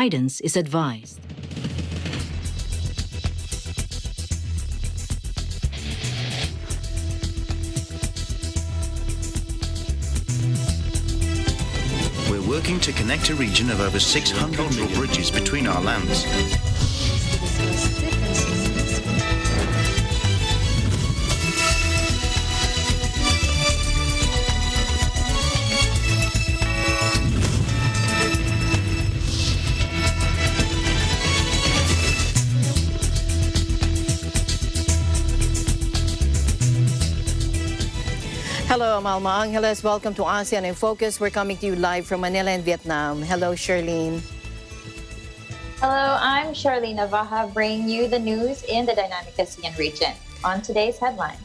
Guidance is advised. We're working to connect a region of over 600 million bridges between our lands. Hello, Malma Angeles. Welcome to ASEAN in Focus. We're coming to you live from Manila and Vietnam. Hello, Charlene. Hello, I'm Charlene Navaja, bringing you the news in the dynamic ASEAN region. On today's headlines.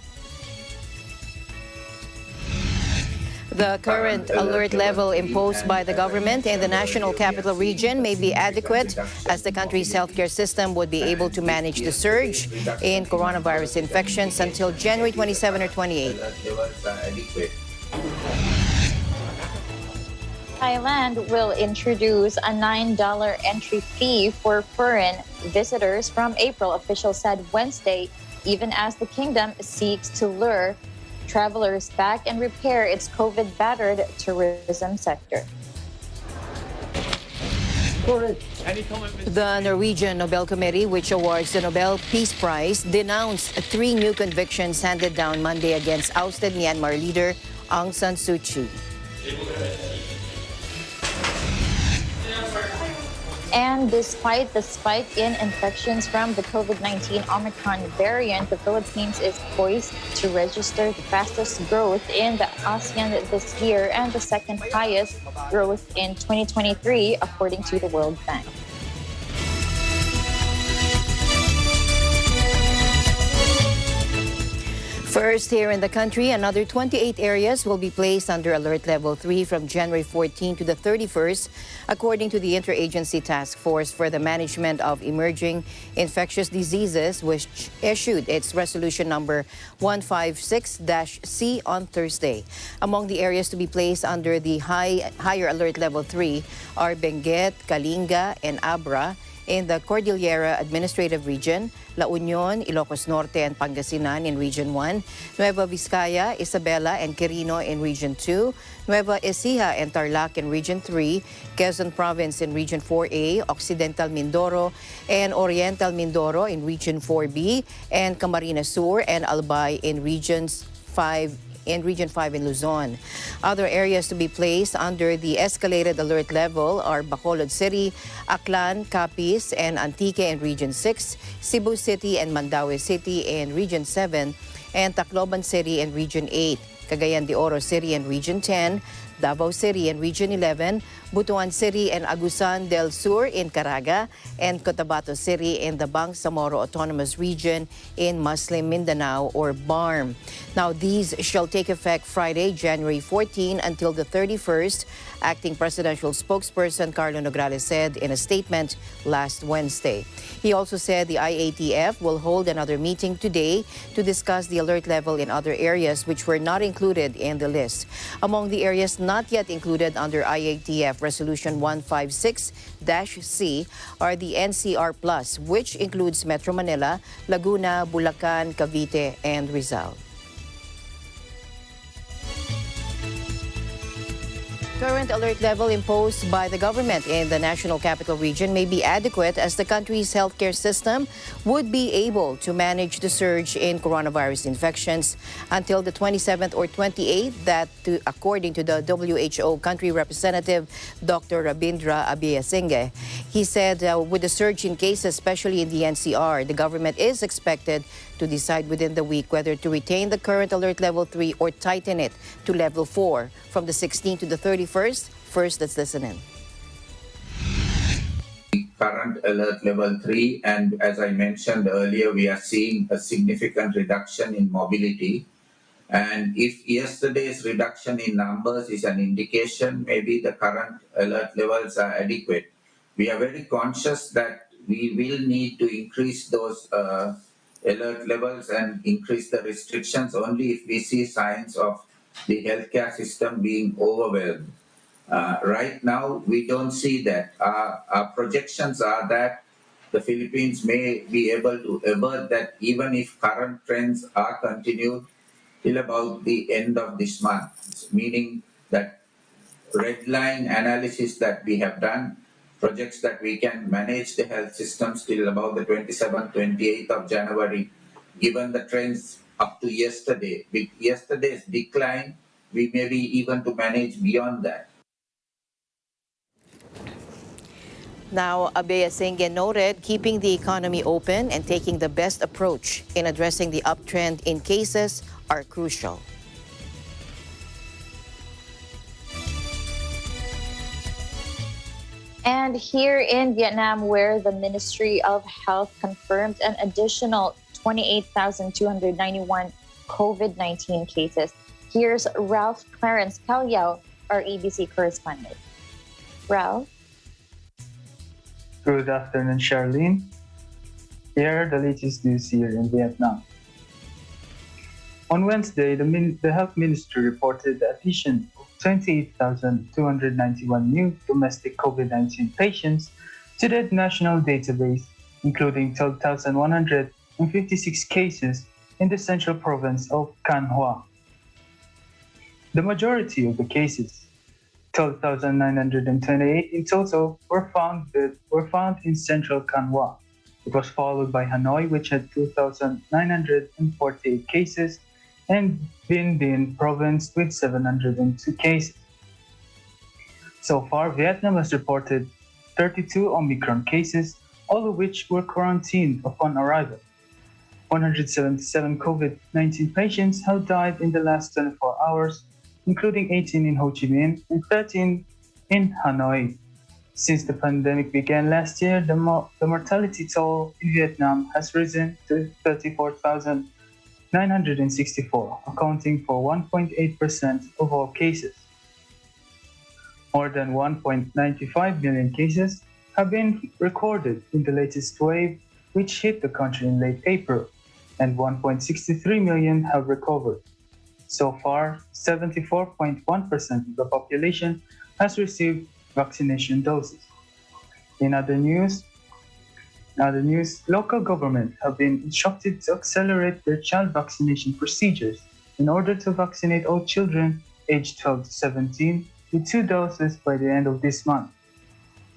The current alert level imposed by the government in the National Capital Region may be adequate as the country's healthcare system would be able to manage the surge in coronavirus infections until January 27 or 28. Thailand will introduce a $9 entry fee for foreign visitors from April, officials said Wednesday, even as the kingdom seeks to lure travelers back and repair its COVID-battered tourism sector. The Norwegian Nobel Committee, which awards the Nobel Peace Prize, denounced 3 new convictions handed down Monday against ousted Myanmar leader Aung San Suu Kyi. And despite the spike in infections from the COVID-19 Omicron variant, the Philippines is poised to register the fastest growth in the ASEAN this year and the second highest growth in 2023, according to the World Bank. First, here in the country, another 28 areas will be placed under Alert Level 3 from January 14 to the 31st, according to the Interagency Task Force for the Management of Emerging Infectious Diseases, which issued its resolution number 156-C on Thursday. Among the areas to be placed under the higher Alert Level 3 are Benguet, Kalinga, and Abra in the Cordillera Administrative Region, La Union, Ilocos Norte, and Pangasinan in Region 1, Nueva Vizcaya, Isabela, and Quirino in Region 2, Nueva Ecija and Tarlac in Region 3, Quezon Province in Region 4A, Occidental Mindoro and Oriental Mindoro in Region 4B, and Camarines Sur and Albay in Region 5 in Luzon. Other areas to be placed under the escalated alert level are Bacolod City, Aklan, Capiz, and Antique in Region 6, Cebu City and Mandaue City in Region 7, and Tacloban City in Region 8, Cagayan de Oro City in Region 10, Davao City in Region 11, Butuan City and Agusan del Sur in Caraga, and Cotabato City in the Bangsamoro Autonomous Region in Muslim Mindanao or BARM. Now, these shall take effect Friday, January 14 until the 31st, acting presidential spokesperson Carlo Nograles said in a statement last Wednesday. He also said the IATF will hold another meeting today to discuss the alert level in other areas which were not included in the list. Among the areas not yet included under IATF Resolution 156-C are the NCR Plus, which includes Metro Manila, Laguna, Bulacan, Cavite, and Rizal. Current alert level imposed by the government in the National Capital Region may be adequate as the country's healthcare system would be able to manage the surge in coronavirus infections until the 27th or 28th, according to the WHO country representative, Dr. Rabindra Abeyasinghe. He said with the surge in cases, especially in the NCR, the government is expected to decide within the week whether to retain the current alert level 3 or tighten it to level 4 from the 16th to the 31st. First, let's listen in. Current alert level 3, and as I mentioned earlier, we are seeing a significant reduction in mobility. And if yesterday's reduction in numbers is an indication, maybe the current alert levels are adequate. We are very conscious that we will need to increase those alert levels and increase the restrictions only if we see signs of the healthcare system being overwhelmed. Right now, we don't see that. Our projections are that the Philippines may be able to avert that even if current trends are continued till about the end of this month, meaning that red line analysis that we have done projects that we can manage the health systems till about the 27th, 28th of January, given the trends up to yesterday. With yesterday's decline, we may be even to manage beyond that. Now, Abeyasinghe noted keeping the economy open and taking the best approach in addressing the uptrend in cases are crucial. And here in Vietnam, where the Ministry of Health confirmed an additional 28,291 COVID-19 cases. Here's Ralph Clarence Calyao, our ABC correspondent. Ralph? Good afternoon, Charlene. Here are the latest news here in Vietnam. On Wednesday, the Health Ministry reported the addition of 28,291 new domestic COVID-19 patients to the national database, including 12,156 cases in the central province of Can Hoa. The majority of the cases, 12,928 in total, were found in central Can Hoa. It was followed by Hanoi, which had 2,948 cases, and Vinh Dinh province with 702 cases. So far, Vietnam has reported 32 Omicron cases, all of which were quarantined upon arrival. 177 COVID-19 patients have died in the last 24 hours, including 18 in Ho Chi Minh and 13 in Hanoi. Since the pandemic began last year, the mortality toll in Vietnam has risen to 34,964, accounting for 1.8% of all cases. More than 1.95 million cases have been recorded in the latest wave, which hit the country in late April, and 1.63 million have recovered. So far, 74.1% of the population has received vaccination doses. In other news, local governments have been instructed to accelerate their child vaccination procedures in order to vaccinate all children aged 12 to 17 with 2 doses by the end of this month.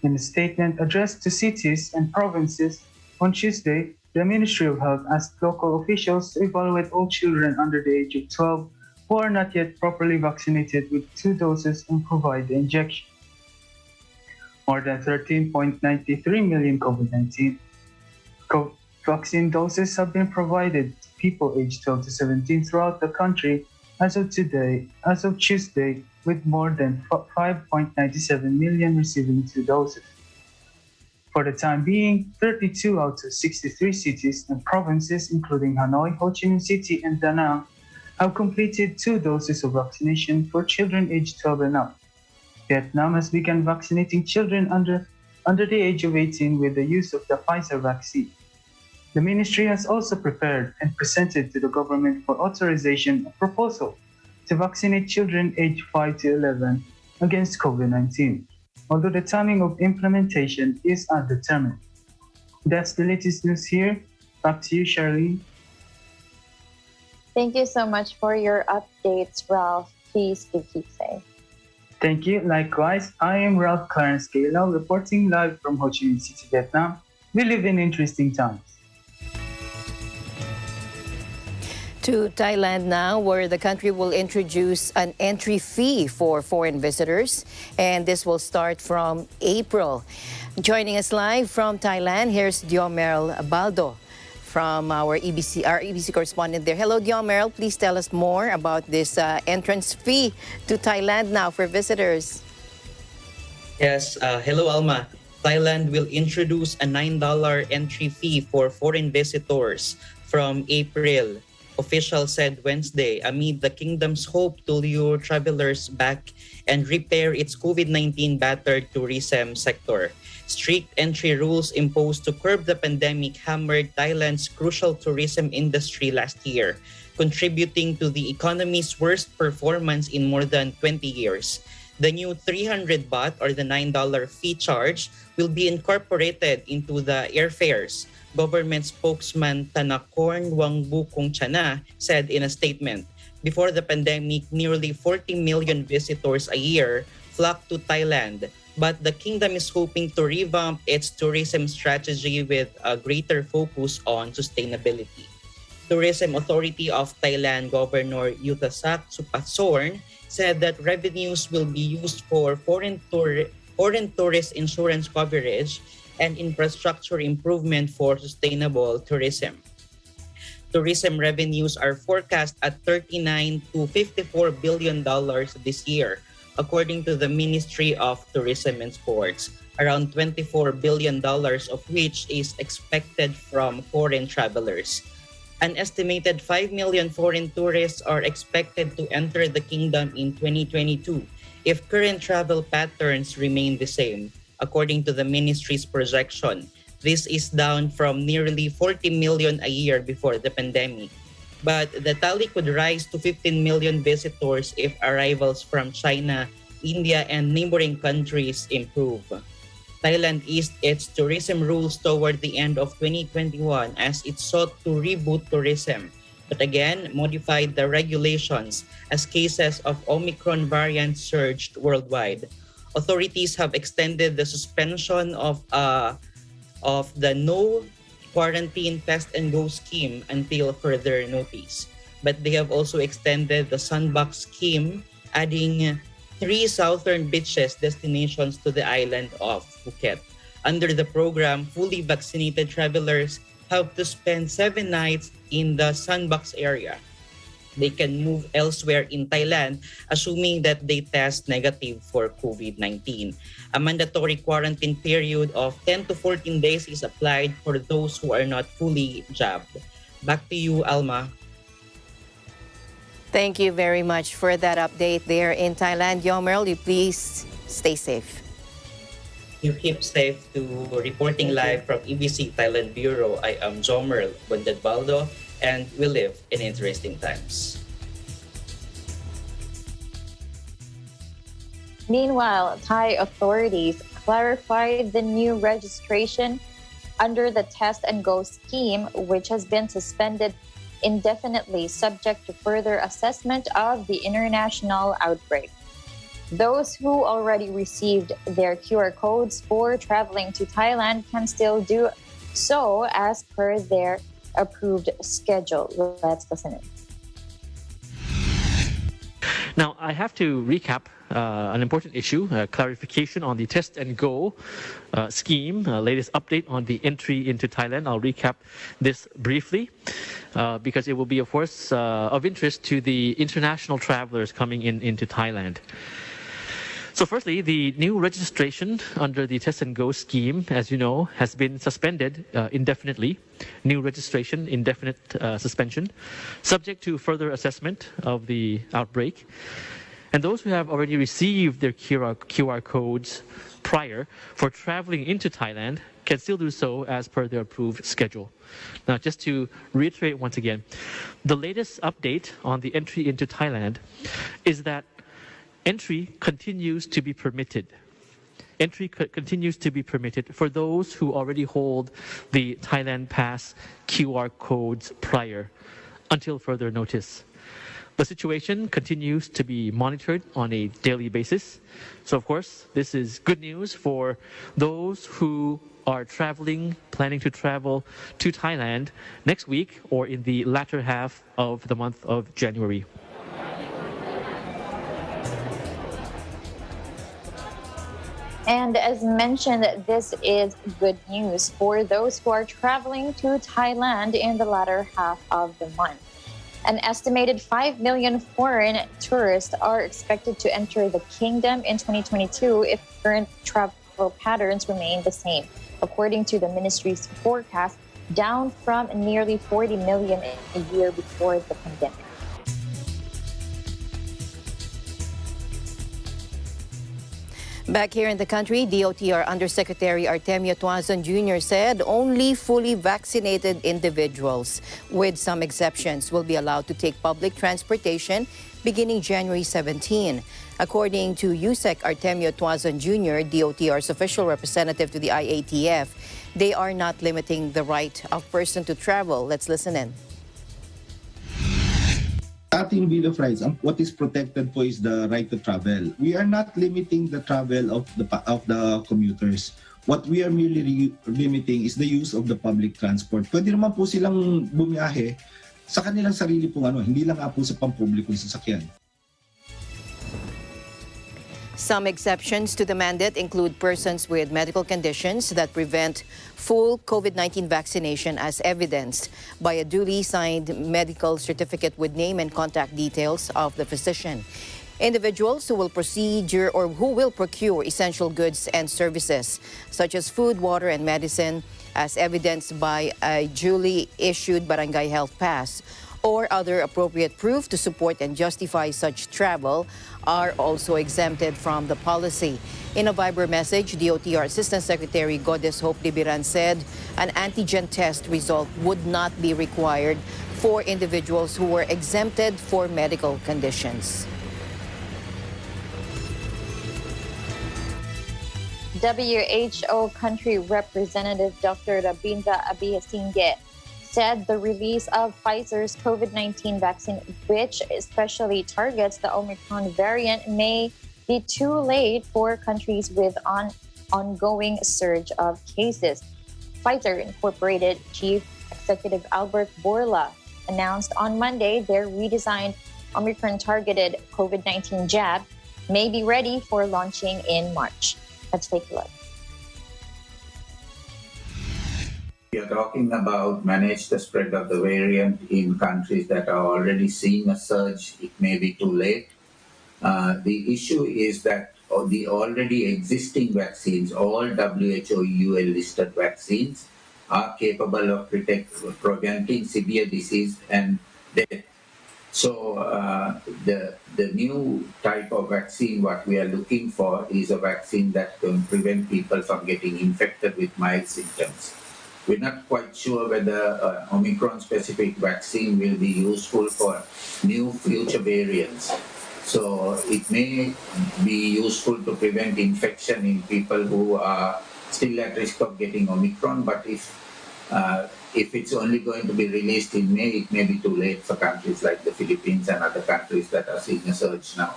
In a statement addressed to cities and provinces on Tuesday, the Ministry of Health asked local officials to evaluate all children under the age of 12 who are not yet properly vaccinated with 2 doses and provide the injection. More than 13.93 million COVID-19 vaccine doses have been provided to people aged 12 to 17 throughout the country as of Tuesday, with more than 5.97 million receiving 2 doses. For the time being, 32 out of 63 cities and provinces, including Hanoi, Ho Chi Minh City, and Da Nang, have completed 2 doses of vaccination for children aged 12 and up. Vietnam has begun vaccinating children under the age of 18 with the use of the Pfizer vaccine. The ministry has also prepared and presented to the government for authorization a proposal to vaccinate children aged 5 to 11 against COVID-19, although the timing of implementation is undetermined. That's the latest news here. Back to you, Charlene. Thank you so much for your updates, Ralph. Please keep safe. Thank you. Likewise, I am Ralph Clarence Calyao, reporting live from Ho Chi Minh City, Vietnam. We live in interesting times. To Thailand now, where the country will introduce an entry fee for foreign visitors, and this will start from April. Joining us live from Thailand, here's Diomerl Baldo from our EBC correspondent there. Hello, Diomerl. Please tell us more about this entrance fee to Thailand now for visitors. Yes, hello, Alma. Thailand will introduce a $9 entry fee for foreign visitors from April, officials said Wednesday, amid the kingdom's hope to lure travelers back and repair its COVID-19 battered tourism sector. Strict entry rules imposed to curb the pandemic hammered Thailand's crucial tourism industry last year, contributing to the economy's worst performance in more than 20 years. The new 300 baht or the $9 fee charge will be incorporated into the airfares. Government spokesman Tanakorn Wangbukong Chana said in a statement, before the pandemic, nearly 40 million visitors a year flocked to Thailand, but the kingdom is hoping to revamp its tourism strategy with a greater focus on sustainability. Tourism Authority of Thailand Governor Yutasak Supasorn said that revenues will be used for foreign tourist insurance coverage and infrastructure improvement for sustainable tourism. Tourism revenues are forecast at $39 to $54 billion this year, according to the Ministry of Tourism and Sports, around $24 billion of which is expected from foreign travelers. An estimated 5 million foreign tourists are expected to enter the kingdom in 2022 if current travel patterns remain the same, according to the ministry's projection. This is down from nearly 40 million a year before the pandemic. But the tally could rise to 15 million visitors if arrivals from China, India, and neighboring countries improve. Thailand eased its tourism rules toward the end of 2021 as it sought to reboot tourism, but again modified the regulations as cases of Omicron variant surged worldwide. Authorities have extended the suspension of the no quarantine test and go scheme until further notice. But they have also extended the Sunbox scheme, adding 3 southern beaches destinations to the island of Phuket. Under the program, fully vaccinated travelers have to spend 7 nights in the Sunbox area. They can move elsewhere in Thailand, assuming that they test negative for COVID-19. A mandatory quarantine period of 10 to 14 days is applied for those who are not fully jabbed. Back to you, Alma. Thank you very much for that update there in Thailand. Yomerl, you please stay safe. You keep safe. To reporting live from EBC Thailand Bureau, I am Jomerl Bundadbaldo, and we live in interesting times. Meanwhile, Thai authorities clarified the new registration under the Test and Go scheme, which has been suspended indefinitely subject to further assessment of the international outbreak. Those who already received their QR codes for traveling to Thailand can still do so as per their approved schedule. Let's listen in. Now, I have to recap an important issue, clarification on the Test and Go scheme, latest update on the entry into Thailand. I'll recap this briefly because it will be, of course, of interest to the international travelers coming into Thailand. So firstly, the new registration under the Test and Go scheme, as you know, has been suspended indefinitely. New registration, indefinite suspension, subject to further assessment of the outbreak. And those who have already received their QR codes prior for traveling into Thailand can still do so as per their approved schedule. Now, just to reiterate once again, the latest update on the entry into Thailand is that entry continues to be permitted. Entry continues to be permitted for those who already hold the Thailand Pass QR codes prior until further notice. The situation continues to be monitored on a daily basis. So, of course, this is good news for those who are planning to travel to Thailand next week or in the latter half of the month of January. And as mentioned, this is good news for those who are traveling to Thailand in the latter half of the month. An estimated 5 million foreign tourists are expected to enter the kingdom in 2022 if current travel patterns remain the same, according to the ministry's forecast, down from nearly 40 million a year before the pandemic. Back here in the country, DOTR Undersecretary Artemio Tuazon Jr. said only fully vaccinated individuals, with some exceptions, will be allowed to take public transportation beginning January 17. According to USEC Artemio Tuazon Jr., DOTR's official representative to the IATF, they are not limiting the right of person to travel. Let's listen in. Ating Bill of Rights, what is protected po is the right to travel. We are not limiting the travel of the commuters. What we are merely limiting is the use of the public transport. Pwede naman po silang bumiyahe sa kanilang sarili pong hindi lang po sa pampublikong sasakyan. Some exceptions to the mandate include persons with medical conditions that prevent full COVID-19 vaccination as evidenced by a duly signed medical certificate with name and contact details of the physician. Individuals who will procure essential goods and services such as food, water, and medicine as evidenced by a duly issued barangay health pass or other appropriate proof to support and justify such travel are also exempted from the policy. In a Viber message, DOTR Assistant Secretary Goddess Hope Libiran said an antigen test result would not be required for individuals who were exempted for medical conditions. WHO Country Representative Dr. Rabindra Abiyasinge said the release of Pfizer's COVID-19 vaccine, which especially targets the Omicron variant, may be too late for countries with ongoing surge of cases. Pfizer Incorporated Chief Executive Albert Bourla announced on Monday their redesigned Omicron-targeted COVID-19 jab may be ready for launching in March. Let's take a look. We are talking about manage the spread of the variant in countries that are already seeing a surge. It may be too late. The issue is that the already existing vaccines, all WHO UL listed vaccines, are capable of preventing severe disease and death. So the new type of vaccine, what we are looking for is a vaccine that can prevent people from getting infected with mild symptoms. We're not quite sure whether Omicron-specific vaccine will be useful for new future variants. So it may be useful to prevent infection in people who are still at risk of getting Omicron, but if it's only going to be released in May, it may be too late for countries like the Philippines and other countries that are seeing a surge now.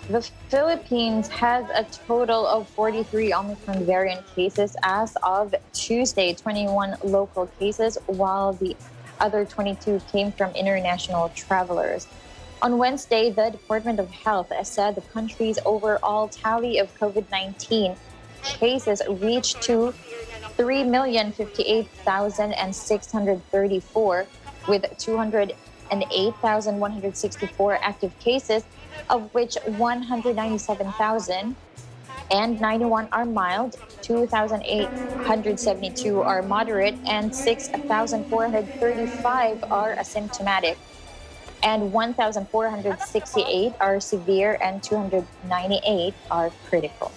The Philippines has a total of 43 Omicron variant cases as of Tuesday, 21 local cases, while the other 22 came from international travelers. On Wednesday, the Department of Health said the country's overall tally of COVID-19 cases reached to 3,058,634 with 208,164 active cases, of which 197,091 are mild, 2,872 are moderate, and 6,435 are asymptomatic, and 1,468 are severe, and 298 are critical.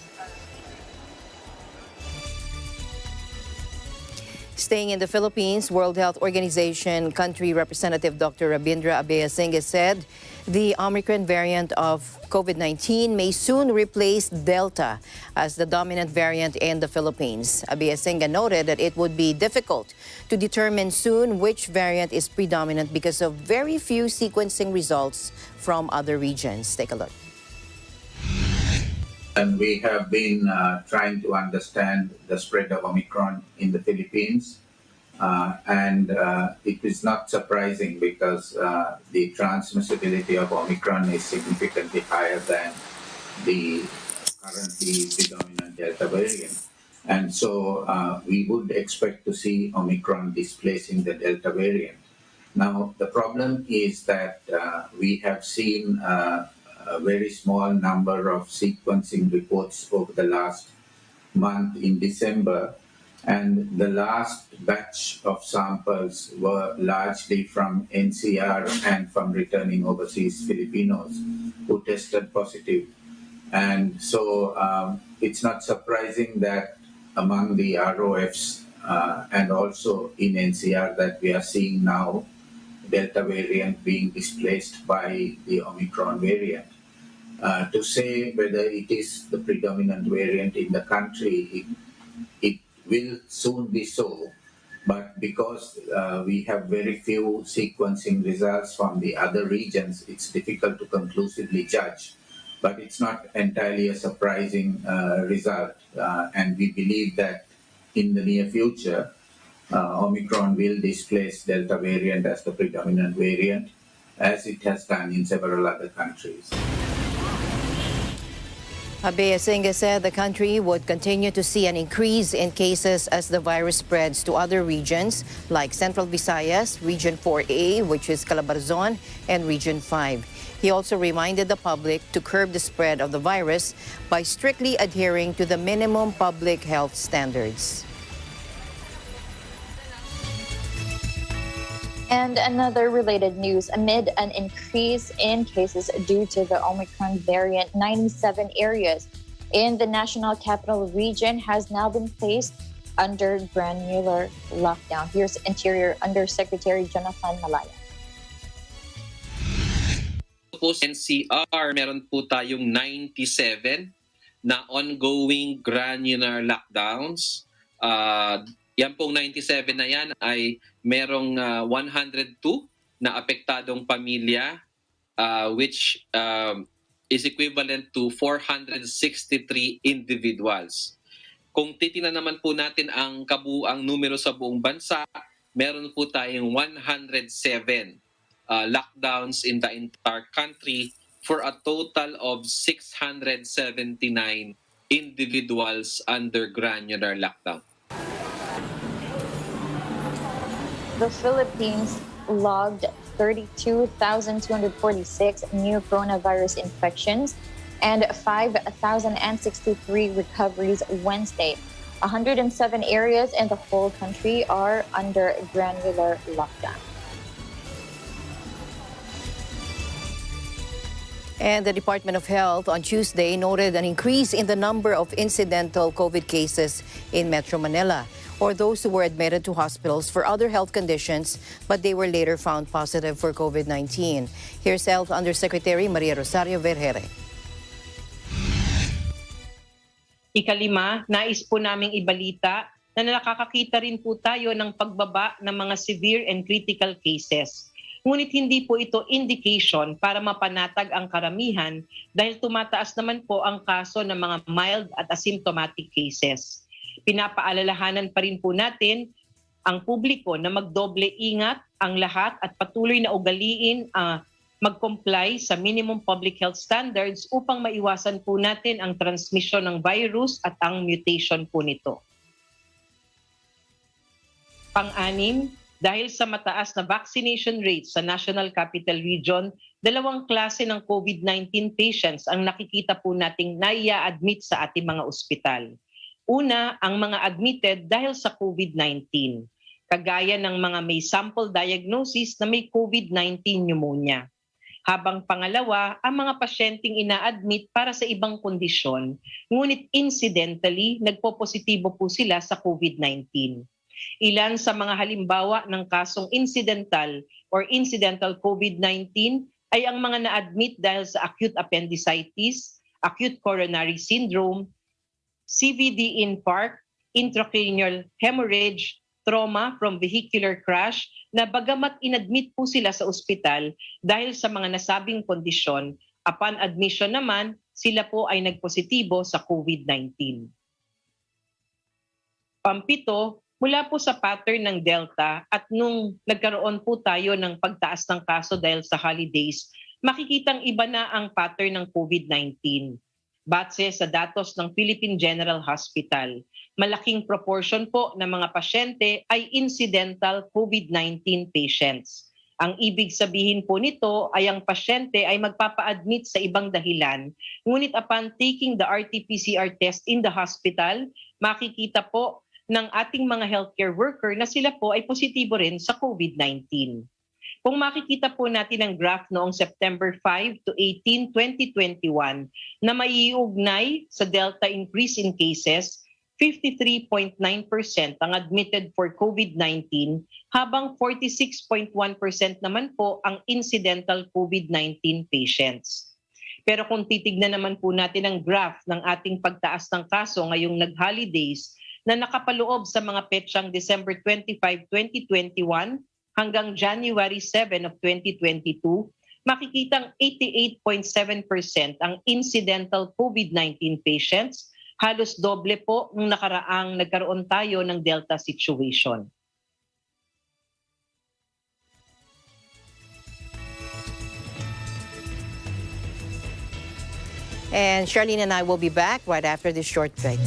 Staying in the Philippines, World Health Organization Country Representative Dr. Rabindra Abiyasinge said the Omicron variant of COVID-19 may soon replace Delta as the dominant variant in the Philippines. Abiyasinge noted that it would be difficult to determine soon which variant is predominant because of very few sequencing results from other regions. Take a look. And we have been trying to understand the spread of Omicron in the Philippines. It is not surprising because the transmissibility of Omicron is significantly higher than the currently predominant Delta variant. And so we would expect to see Omicron displacing the Delta variant. Now, the problem is that we have seen a very small number of sequencing reports over the last month in December, and the last batch of samples were largely from NCR and from returning overseas Filipinos who tested positive. And so it's not surprising that among the ROFs and also in NCR that we are seeing now Delta variant being displaced by the Omicron variant. To say whether it is the predominant variant in the country, it will soon be so. But because we have very few sequencing results from the other regions, it's difficult to conclusively judge. But it's not entirely a surprising result. And we believe that in the near future, Omicron will displace Delta variant as the predominant variant, as it has done in several other countries. Abe Asinga said the country would continue to see an increase in cases as the virus spreads to other regions like Central Visayas, Region 4A, which is Calabarzon, and Region 5. He also reminded the public to curb the spread of the virus by strictly adhering to the minimum public health standards. And another related news, amid an increase in cases due to the Omicron variant, 97 areas in the National Capital Region has now been placed under granular lockdown. Here's Interior Undersecretary Jonathan Malaya. Po sa NCR, meron po tayong 97 na ongoing granular lockdowns. Yan pong 97 na yan ay merong 102 na apektadong pamilya, which is equivalent to 463 individuals. Kung titingnan naman po natin ang kabuang numero sa buong bansa, meron po tayong 107 lockdowns in the entire country for a total of 679 individuals under granular lockdown. The Philippines logged 32,246 new coronavirus infections and 5,063 recoveries Wednesday. 107 areas in the whole country are under granular lockdown. And the Department of Health on Tuesday noted an increase in the number of incidental COVID cases in Metro Manila, or those who were admitted to hospitals for other health conditions, but they were later found positive for COVID-19. Here's Health Undersecretary Maria Rosario Vergere. Ikalima, nais po naming ibalita na nakakakita rin po tayo ng pagbaba ng mga severe and critical cases. Ngunit hindi po ito indication para mapanatag ang karamihan dahil tumataas naman po ang kaso ng mga mild at asymptomatic cases. Pinapaalalahanan pa rin po natin ang publiko na magdoble ingat ang lahat at patuloy na ugaliin mag-comply sa minimum public health standards upang maiwasan po natin ang transmission ng virus at ang mutation po nito. Pang-anim, dahil sa mataas na vaccination rate sa National Capital Region, dalawang klase ng COVID-19 patients ang nakikita po nating nai-admit sa ating mga ospital. Una, ang mga admitted dahil sa COVID-19, kagaya ng mga may sample diagnosis na may COVID-19 pneumonia. Habang pangalawa, ang mga pasyenteng ina-admit para sa ibang kondisyon, ngunit incidentally, nagpo-positibo po sila sa COVID-19. Ilan sa mga halimbawa ng kasong incidental COVID-19 ay ang mga na-admit dahil sa acute appendicitis, acute coronary syndrome, CVD infarct, intracranial hemorrhage, trauma from vehicular crash na bagamat inadmit po sila sa ospital dahil sa mga nasabing kondisyon, upon admission naman, sila po ay nagpositibo sa COVID-19. Pampito, mula po sa pattern ng Delta at nung nagkaroon po tayo ng pagtaas ng kaso dahil sa holidays, makikitang iba na ang pattern ng COVID-19. Batse sa datos ng Philippine General Hospital, malaking proportion po ng mga pasyente ay incidental COVID-19 patients. Ang ibig sabihin po nito ay ang pasyente ay magpapa-admit sa ibang dahilan, ngunit upon taking the RT-PCR test in the hospital, makikita po ng ating mga healthcare worker na sila po ay positibo rin sa COVID-19. Kung makikita po natin ang graph noong September 5 to 18, 2021 na maiugnay sa Delta increase in cases, 53.9% ang admitted for COVID-19, habang 46.1% naman po ang incidental COVID-19 patients. Pero kung titignan naman po natin ang graph ng ating pagtaas ng kaso ngayong nag-holidays na nakapaloob sa mga petsang December 25, 2021 hanggang January 7 of 2022, makikitang 88.7% ang incidental COVID-19 patients, halos doble po nung nakaraang nagkaroon tayo ng Delta situation. And Charlene and I will be back right after this short break.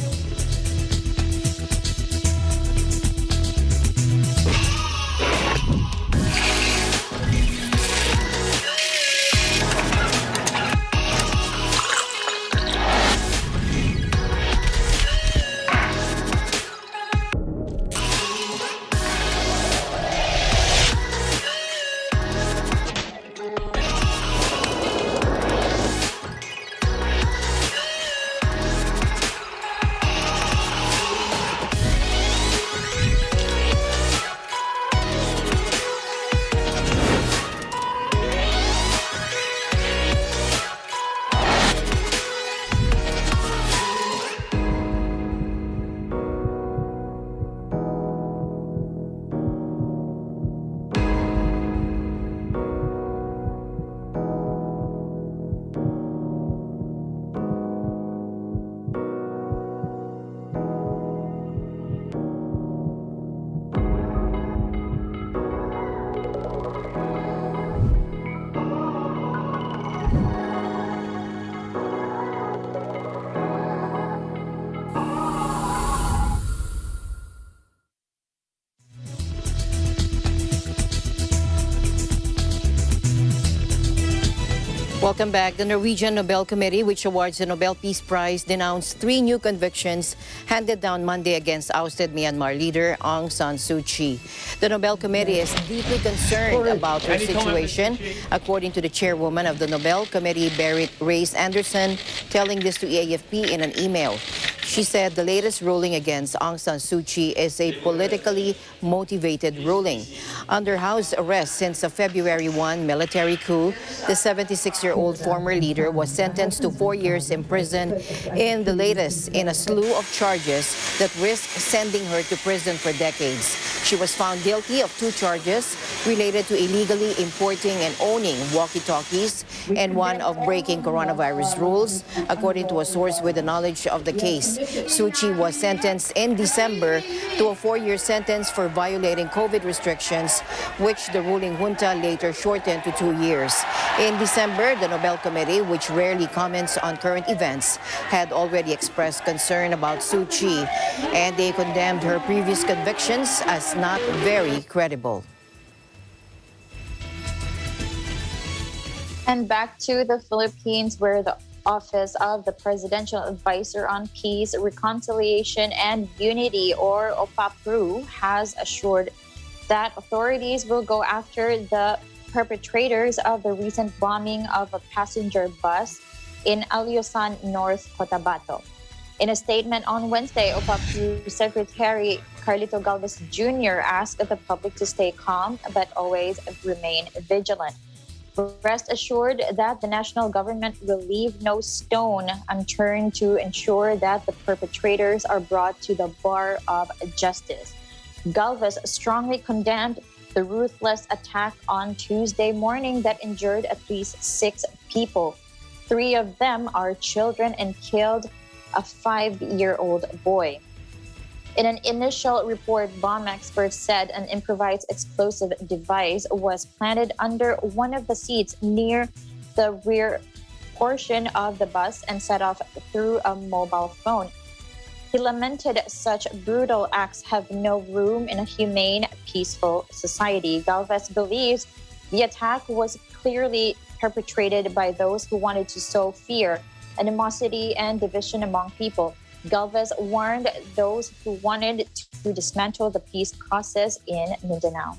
Welcome back. The Norwegian Nobel Committee, which awards the Nobel Peace Prize, denounced 3 new convictions handed down Monday against ousted Myanmar leader Aung San Suu Kyi. The Nobel Committee is deeply concerned about her situation, according to the chairwoman of the Nobel Committee, Berit Reiss-Andersen, telling this to AFP in an email. She said the latest ruling against Aung San Suu Kyi is a politically motivated ruling. Under house arrest since a February 1 military coup, the 76-year-old former leader was sentenced to 4 years in prison, in the latest in a slew of charges that risk sending her to prison for decades. She was found guilty of 2 charges related to illegally importing and owning walkie-talkies and one of breaking coronavirus rules, according to a source with the knowledge of the case. Suu Kyi was sentenced in December to a 4-year sentence for violating COVID restrictions, which the ruling junta later shortened to 2 years. In December, the Nobel Committee, which rarely comments on current events, had already expressed concern about Suu Kyi, and they condemned her previous convictions as not very credible. And back to the Philippines, where the Office of the Presidential Advisor on Peace, Reconciliation and Unity, or OPAPRU, has assured that authorities will go after the perpetrators of the recent bombing of a passenger bus in Aliosan, North Cotabato. In a statement on Wednesday, OPAPRU Secretary Carlito Galvez Jr. asked the public to stay calm but always remain vigilant. Rest assured that the national government will leave no stone unturned to ensure that the perpetrators are brought to the bar of justice. Galvez strongly condemned the ruthless attack on Tuesday morning that injured at least 6 people. 3 of them are children and killed a 5-year-old boy. In an initial report, bomb experts said an improvised explosive device was planted under one of the seats near the rear portion of the bus and set off through a mobile phone. He lamented such brutal acts have no room in a humane, peaceful society. Galvez believes the attack was clearly perpetrated by those who wanted to sow fear, animosity, and division among people. Galvez warned those who wanted to dismantle the peace process in Mindanao.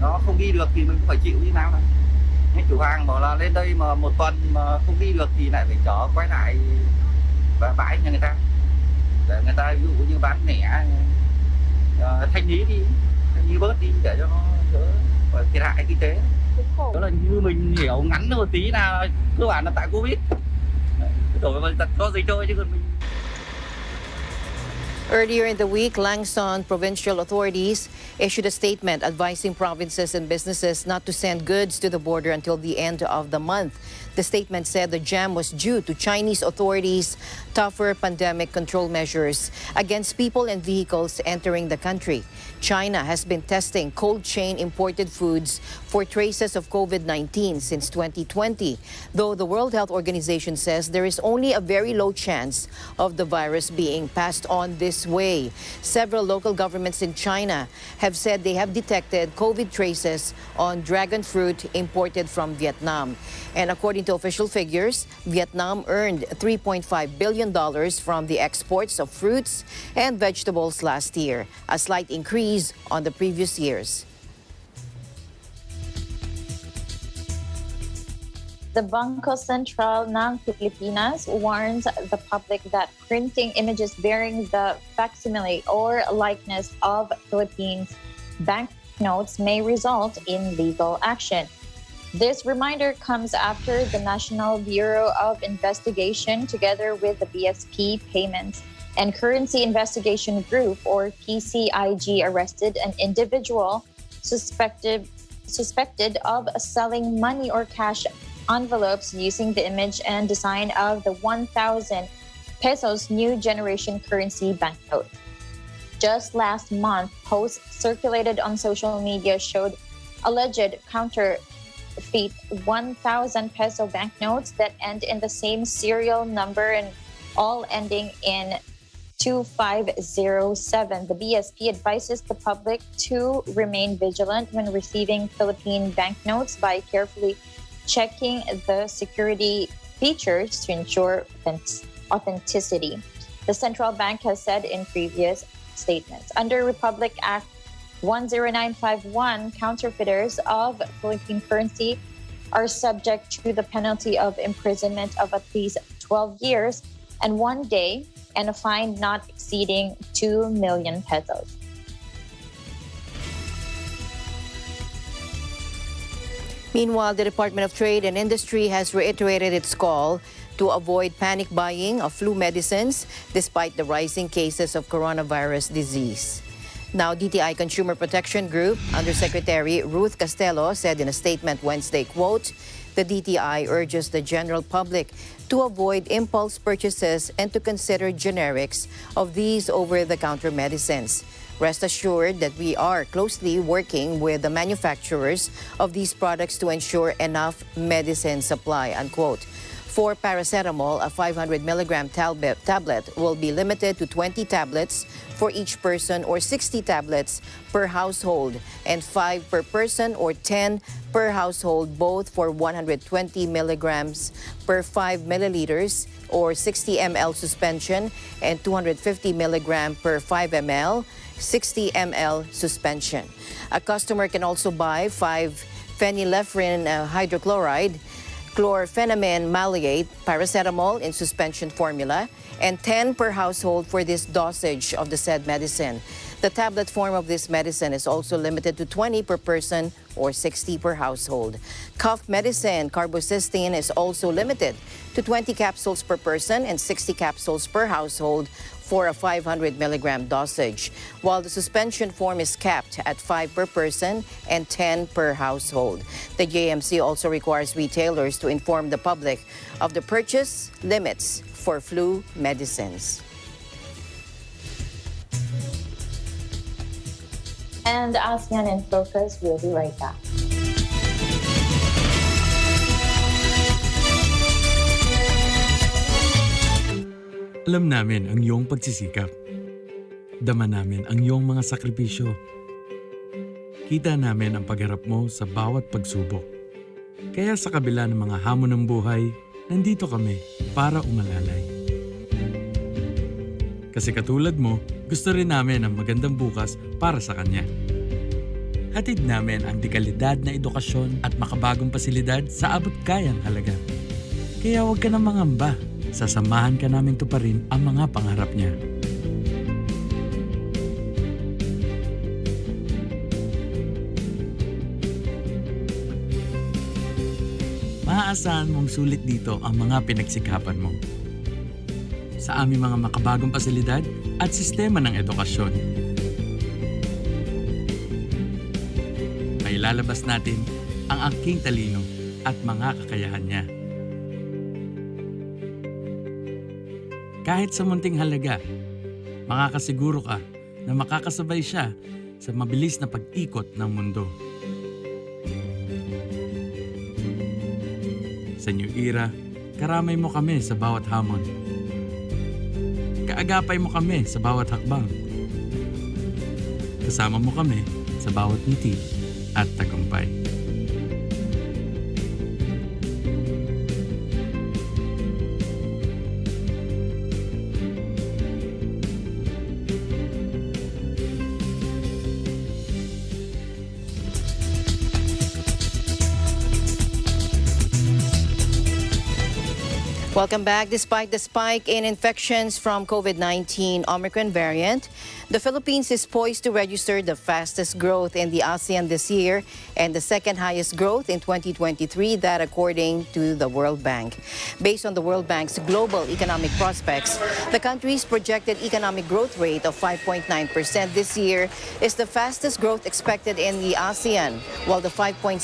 nó không đi được thì mình phải chịu như nào này. Những chủ hàng bảo là lên đây mà một tuần mà không đi được thì lại phải chở quay lại bãi nhà người ta, để người ta ví dụ như bán lẻ thanh lý bớt đi để cho nó đỡ thiệt hại kinh tế. Đó là như mình hiểu ngắn một tí là cơ bản là tại Covid, đổi vào tật có gì chơi chứ còn mình. Earlier in the week, Langson provincial authorities issued a statement advising provinces and businesses not to send goods to the border until the end of the month. The statement said the jam was due to Chinese authorities' tougher pandemic control measures against people and vehicles entering the country. China has been testing cold chain imported foods for traces of COVID-19 since 2020, though the World Health Organization says there is only a very low chance of the virus being passed on this way. Several local governments in China have said they have detected COVID traces on dragon fruit imported from Vietnam. And according to official figures, Vietnam earned $3.5 billion from the exports of fruits and vegetables last year, a slight increase on the previous years. The Bangko Sentral ng Pilipinas warns the public that printing images bearing the facsimile or likeness of Philippines banknotes may result in legal action. This reminder comes after the National Bureau of Investigation, together with the BSP Payments and Currency Investigation Group, or PCIG, arrested an individual suspected of selling money or cash envelopes using the image and design of the 1,000 pesos new generation currency banknote. Just last month, posts circulated on social media showed alleged counterfeit 1,000 peso banknotes that end in the same serial number and all ending in 2507. The BSP advises the public to remain vigilant when receiving Philippine banknotes by carefully checking the security features to ensure authenticity. The central bank has said in previous statements. Under Republic Act 10951, counterfeiters of Philippine currency are subject to the penalty of imprisonment of at least 12 years and 1 day and a fine not exceeding 2 million pesos. Meanwhile, the Department of Trade and Industry has reiterated its call to avoid panic buying of flu medicines despite the rising cases of coronavirus disease. Now, DTI Consumer Protection Group Undersecretary Ruth Castelo said in a statement Wednesday, quote, "The DTI urges the general public to avoid impulse purchases and to consider generics of these over-the-counter medicines. Rest assured that we are closely working with the manufacturers of these products to ensure enough medicine supply," unquote. For paracetamol, a 500 milligram tablet will be limited to 20 tablets for each person or 60 tablets per household, and 5 per person or 10 per household, both for 120 milligrams per 5 milliliters or 60 ml suspension and 250 milligram per 5 ml, 60 ml suspension. A customer can also buy 5 phenylephrine hydrochloride, chlorphenamine maleate, paracetamol in suspension formula, and 10 per household for this dosage of the said medicine. The tablet form of this medicine is also limited to 20 per person or 60 per household. Cough medicine, carbocysteine, is also limited to 20 capsules per person and 60 capsules per household for a 500 milligram dosage, while the suspension form is capped at 5 per person and 10 per household. The JMC also requires retailers to inform the public of the purchase limits for flu medicines. And ASEAN in Focus, we'll be right back. Alam namin ang iyong pagsisikap. Dama namin ang iyong mga sakripisyo. Kita namin ang pagharap mo sa bawat pagsubok. Kaya sa kabila ng mga hamon ng buhay, nandito kami para umalalay. Kasi katulad mo, gusto rin namin ang magandang bukas para sa kanya. Hatid namin ang dekalidad na edukasyon at makabagong pasilidad sa abot kayang halaga. Kaya huwag ka na mangamba. Sasamahan ka namin tuparin ang mga pangarap niya. Maaasahan mong sulit dito ang mga pinagsikapan mo. Sa aming mga makabagong pasilidad at sistema ng edukasyon. May lalabas natin ang aking talino at mga kakayahan niya. Kahit sa munting halaga, makakasiguro ka na makakasabay siya sa mabilis na pag-ikot ng mundo. Sa New Era, karamay mo kami sa bawat hamon. Kaagapay mo kami sa bawat hakbang. Kasama mo kami sa bawat ngiti at tagumpay. Welcome back. Despite the spike in infections from COVID-19 Omicron variant, the Philippines is poised to register the fastest growth in the ASEAN this year and the second highest growth in 2023, that according to the World Bank. Based on the World Bank's global economic prospects, the country's projected economic growth rate of 5.9% this year is the fastest growth expected in the ASEAN, while the 5.7%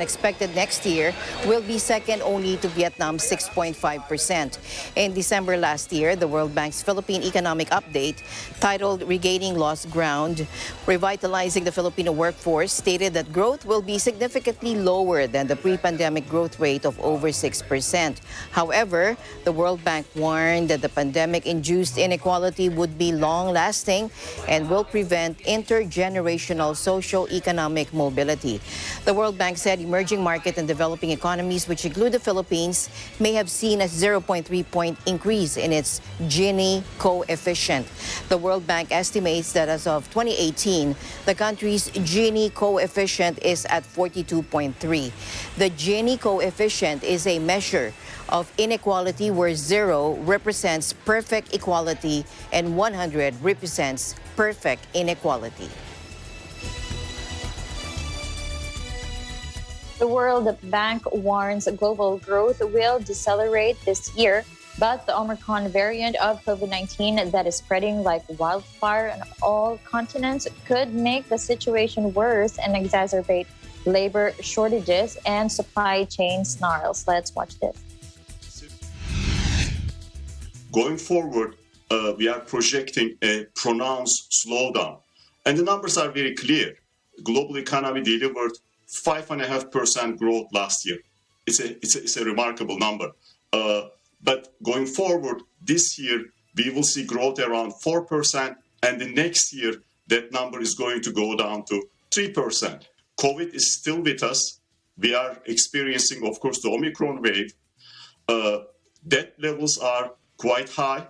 expected next year will be second only to Vietnam's 6.5%. In December last year, the World Bank's Philippine Economic Update, titled Regaining Lost Ground, Revitalizing the Filipino Workforce, stated that growth will be significantly lower than the pre-pandemic growth rate of over 6%. However, the World Bank warned that the pandemic-induced inequality would be long-lasting and will prevent intergenerational socio-economic mobility. The World Bank said emerging market and developing economies, which include the Philippines, may have seen a 0.3-point increase in its Gini coefficient. The World Bank estimates that as of 2018, the country's Gini coefficient is at 42.3. The Gini coefficient is a measure of inequality where 0 represents perfect equality and 100 represents perfect inequality. The World Bank warns global growth will decelerate this year, but the Omicron variant of COVID-19 that is spreading like wildfire on all continents could make the situation worse and exacerbate labor shortages and supply chain snarls. Let's watch this. Going forward, we are projecting a pronounced slowdown. And the numbers are very clear. Global economy delivered 5.5% growth last year. It's a remarkable number. But going forward, this year, we will see growth around 4%, and the next year, that number is going to go down to 3%. COVID is still with us. We are experiencing, of course, the Omicron wave. Debt levels are quite high.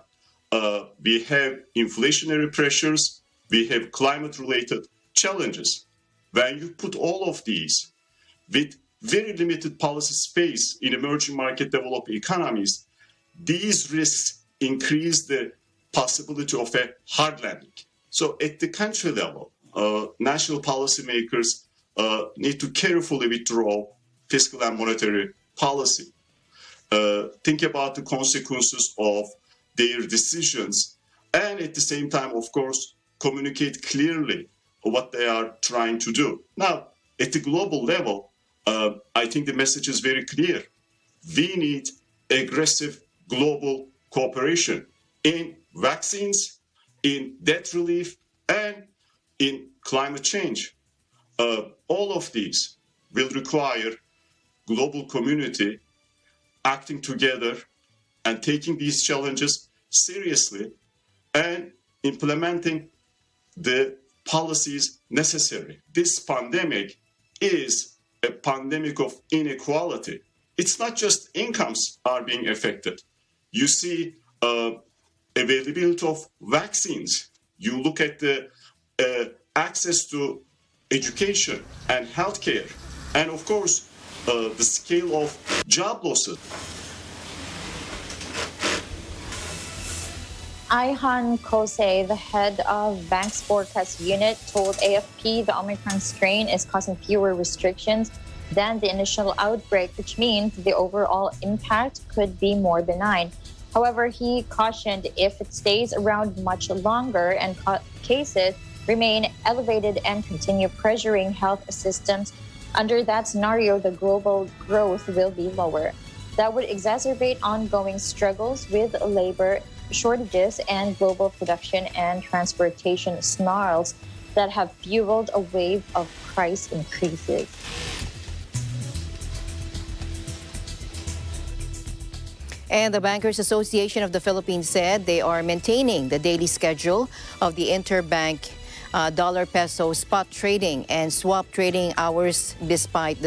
We have inflationary pressures. We have climate-related challenges. When you put all of these with very limited policy space in emerging market developed economies, these risks increase the possibility of a hard landing. So at the country level, national policymakers need to carefully withdraw fiscal and monetary policy. Think about the consequences of their decisions, and at the same time, of course, communicate clearly what they are trying to do. Now, at the global level, I think the message is very clear. We need aggressive global cooperation in vaccines, in debt relief, and in climate change. All of these will require global community acting together and taking these challenges seriously and implementing the policies necessary. This pandemic is a pandemic of inequality. It's not just incomes are being affected. You see availability of vaccines. You look at the access to education and healthcare, and of course, the scale of job losses. Ihan Kose, the head of Bank's forecast unit, told AFP the Omicron strain is causing fewer restrictions than the initial outbreak, which means the overall impact could be more benign. However, he cautioned if it stays around much longer and cases remain elevated and continue pressuring health systems, under that scenario, the global growth will be lower. That would exacerbate ongoing struggles with labor shortages and global production and transportation snarls that have fueled a wave of price increases. And the Bankers Association of the Philippines said they are maintaining the daily schedule of the interbank dollar-peso spot trading and swap trading hours despite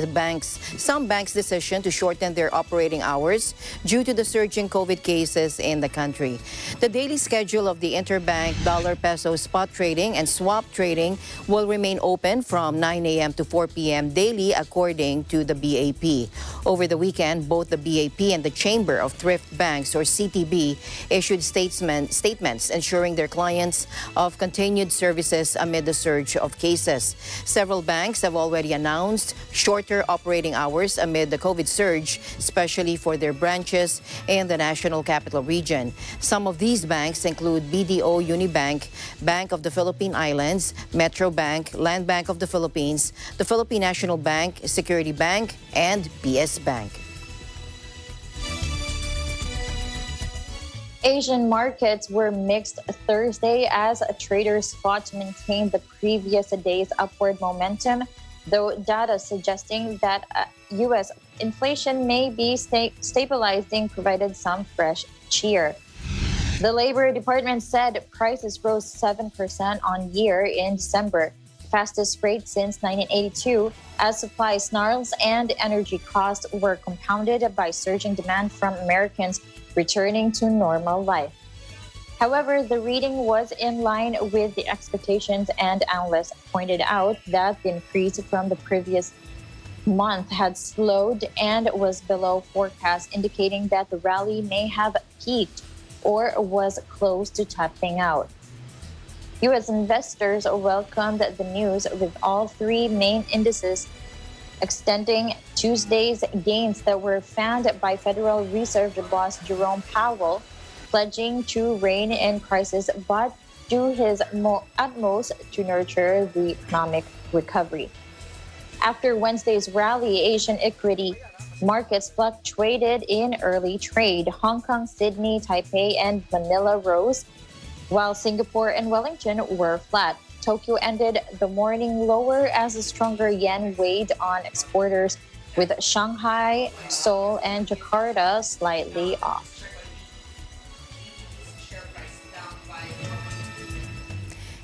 some banks' decision to shorten their operating hours due to the surging COVID cases in the country. The daily schedule of the interbank dollar-peso spot trading and swap trading will remain open from 9 a.m. to 4 p.m. daily, according to the BAP. Over the weekend, both the BAP and the Chamber of Thrift Banks, or CTB, issued statements ensuring their clients of continued services amid the surge of cases. Several banks have already announced shorter operating hours amid the COVID surge, especially for their branches in the National Capital Region. Some of these banks include BDO Unibank, Bank of the Philippine Islands, Metro Bank, Land Bank of the Philippines, the Philippine National Bank, Security Bank, and PS Bank. Asian markets were mixed Thursday as traders fought to maintain the previous day's upward momentum, though data suggesting that U.S. inflation may be stabilizing provided some fresh cheer. The Labor Department said prices rose 7% on year in December, fastest rate since 1982, as supply snarls and energy costs were compounded by surging demand from Americans returning to normal life. However, the reading was in line with the expectations, and analysts pointed out that the increase from the previous month had slowed and was below forecast, indicating that the rally may have peaked or was close to topping out. U.S. investors welcomed the news, with all three main indices extending Tuesday's gains that were found by Federal Reserve boss Jerome Powell, pledging to rein in prices but do his utmost to nurture the economic recovery. After Wednesday's rally, Asian equity markets fluctuated in early trade. Hong Kong, Sydney, Taipei, and Manila rose, while Singapore and Wellington were flat. Tokyo ended the morning lower as a stronger yen weighed on exporters, with Shanghai, Seoul, and Jakarta slightly off.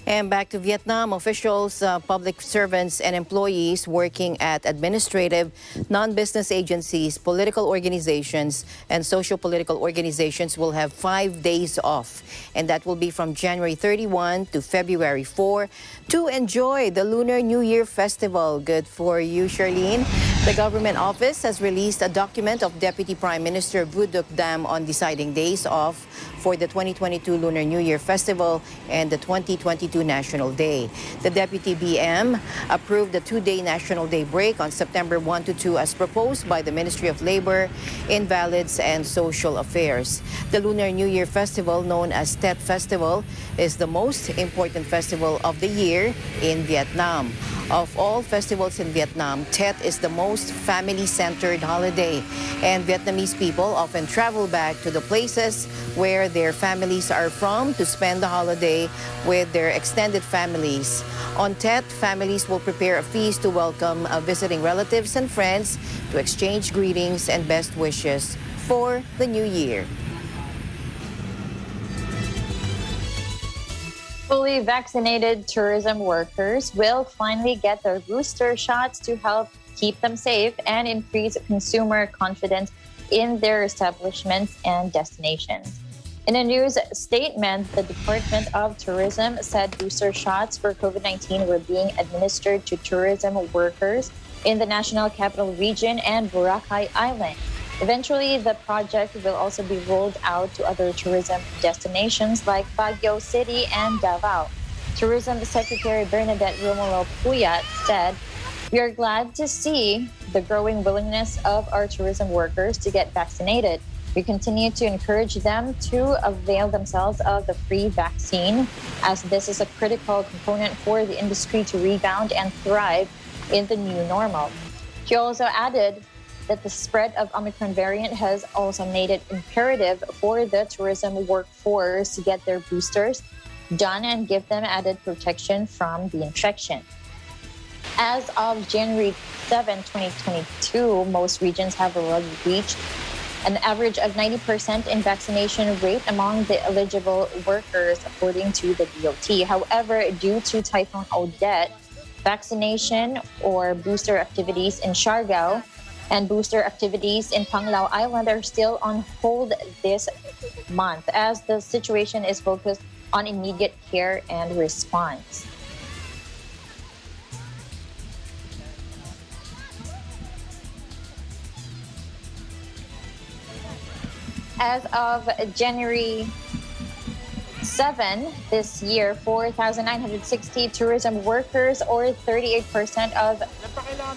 And back to Vietnam, officials, public servants, and employees working at administrative, non-business agencies, political organizations, and social-political organizations will have 5 days off. And that will be from January 31 to February 4 to enjoy the Lunar New Year Festival. Good for you, Charlene. The government office has released a document of Deputy Prime Minister Vu Duc Dam on deciding days off for the 2022 Lunar New Year Festival and the 2022 National Day. The Deputy BM approved the 2-day National Day break on September 1 to 2 as proposed by the Ministry of Labor, Invalids, and Social Affairs. The Lunar New Year Festival, known as Tet Festival, is the most important festival of the year in Vietnam. Of all festivals in Vietnam, Tet is the most family-centered holiday, and Vietnamese people often travel back to the places where their families are from to spend the holiday with their extended families. On Tet, families will prepare a feast to welcome visiting relatives and friends, to exchange greetings and best wishes for the new year. Fully vaccinated tourism workers will finally get their booster shots to help keep them safe and increase consumer confidence in their establishments and destinations. In a news statement, the Department of Tourism said booster shots for COVID-19 were being administered to tourism workers in the National Capital Region and Boracay Island. Eventually, the project will also be rolled out to other tourism destinations like Baguio City and Davao. Tourism Secretary Bernadette Romulo Puyat said, "We are glad to see the growing willingness of our tourism workers to get vaccinated. We continue to encourage them to avail themselves of the free vaccine, as this is a critical component for the industry to rebound and thrive in the new normal." She also added that the spread of Omicron variant has also made it imperative for the tourism workforce to get their boosters done and give them added protection from the infection. As of January 7, 2022, most regions have already reached an average of 90% in vaccination rate among the eligible workers, according to the DOT. However, due to Typhoon Odette, vaccination or booster activities in Siargao and booster activities in Panglao Island are still on hold this month, as the situation is focused on immediate care and response. As of January 7 this year, 4,960 tourism workers, or 38% of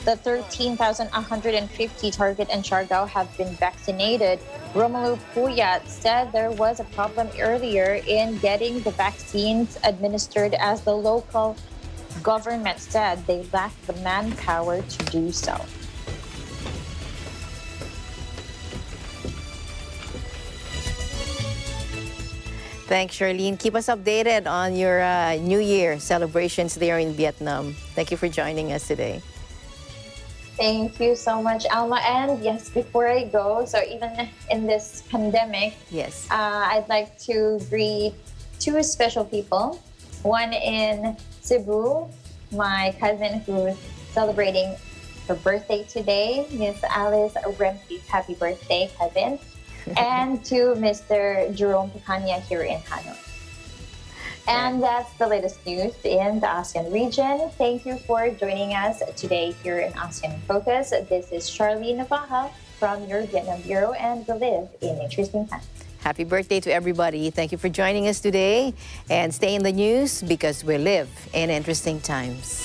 the 13,150 target in Siargao, have been vaccinated. Romulo Puyat said there was a problem earlier in getting the vaccines administered, as the local government said they lacked the manpower to do so. Thanks, Charlene. Keep us updated on your New Year celebrations there in Vietnam. Thank you for joining us today. Thank you so much, Alma. And yes, before I go, so even in this pandemic, yes, I'd like to greet two special people. One in Cebu, my cousin who's celebrating her birthday today, Miss Alice Rempies. Happy birthday, cousin. And to Mr. Jerome Picania here in Hanoi. And that's the latest news in the ASEAN region. Thank you for joining us today here in ASEAN Focus. This is Charlene Navaja from your Vietnam Bureau, and we live in interesting times. Happy birthday to everybody. Thank you for joining us today. And stay in the news, because we live in interesting times.